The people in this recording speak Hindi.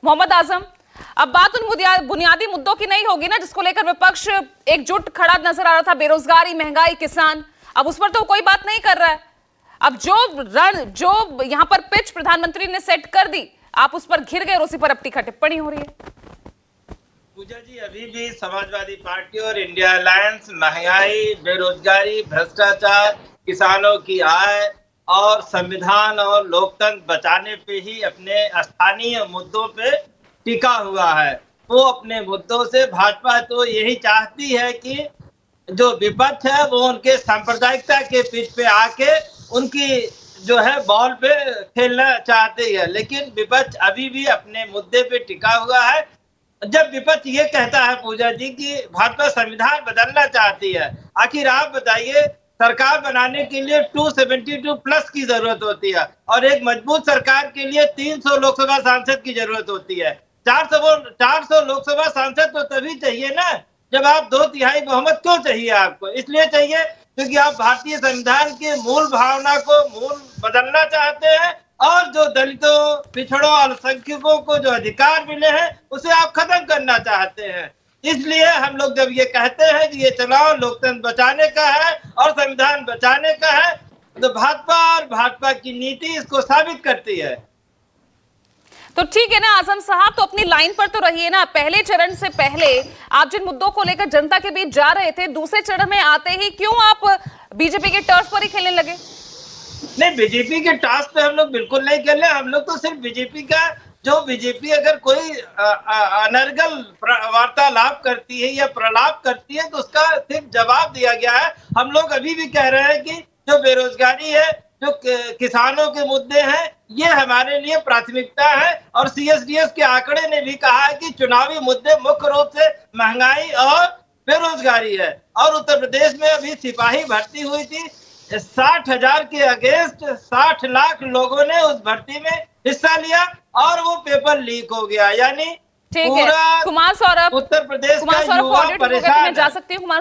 मोहम्मद आजम, अब बात उन बुनियादी मुद्दों की नहीं होगी ना जिसको लेकर विपक्ष एकजुट खड़ा नजर आ रहा था, बेरोजगारी, महंगाई, किसान। अब उस पर तो कोई बात नहीं कर रहा है। अब जो यहां पर पिच प्रधानमंत्री ने सेट कर दी, आप उस पर घिर गए और उसी पर अब टीका टिप्पणी हो रही है। पूजा जी, अभी भी समाजवादी पार्टी और इंडिया अलायंस महंगाई, बेरोजगारी, भ्रष्टाचार, किसानों की आय और संविधान और लोकतंत्र बचाने पे ही अपने स्थानीय मुद्दों पे टिका हुआ है। वो अपने मुद्दों से भाजपा तो यही चाहती है कि जो विपक्ष है वो उनके सांप्रदायिकता के पिच पे आके उनकी जो है बॉल पे खेलना चाहती है, लेकिन विपक्ष अभी भी अपने मुद्दे पे टिका हुआ है। जब विपक्ष ये कहता है पूजा जी कि भाजपा संविधान बदलना चाहती है, आखिर आप बताइए, सरकार बनाने के लिए 272 प्लस की जरूरत होती है और एक मजबूत सरकार के लिए 300 लोकसभा सांसद की जरूरत होती है। 400 लोकसभा सांसद तो तभी चाहिए ना जब आप 2/3 बहुमत। क्यों चाहिए आपको? इसलिए चाहिए क्योंकि आप भारतीय संविधान के मूल भावना को बदलना चाहते हैं और जो दलितों, पिछड़ों, अल्पसंख्यकों को जो अधिकार मिले हैं उसे आप खत्म करना चाहते हैं। इसलिए हम लोग जब ये कहते हैं कि ये चुनाव लोकतंत्र बचाने का है और संविधान बचाने का है, तो भाजपा और भाजपा की नीति इसको साबित करती है। तो ठीक है ना आजम साहब, तो अपनी लाइन पर तो रहिए ना। पहले चरण से पहले आप जिन मुद्दों को लेकर जनता के बीच जा रहे थे, दूसरे चरण में आते ही क्यों आप बीजेपी के टर्फ पर ही खेलने लगे? नहीं, बीजेपी के टास्क पे हम लोग बिल्कुल नहीं खेले। हम लोग तो सिर्फ बीजेपी का, जो बीजेपी अगर कोई अनर्गल वार्तालाप करती है या प्रलाप करती है तो उसका सिर्फ जवाब दिया गया है। हम लोग अभी भी कह रहे हैं कि जो बेरोजगारी है, जो किसानों के मुद्दे हैं, ये हमारे लिए प्राथमिकता है और सीएसडीएस के आंकड़े ने भी कहा है कि चुनावी मुद्दे मुख्य रूप से महंगाई और बेरोजगारी है। और उत्तर प्रदेश में अभी सिपाही भर्ती हुई थी, 60,000 के अगेंस्ट 60 लाख लोगों ने उस भर्ती में हिस्सा लिया और वो पेपर लीक हो गया। यानी ठीक है, कुमार सौरभ, उत्तर प्रदेश का युवा ऑडिट में जा परेशान सकती हूँ।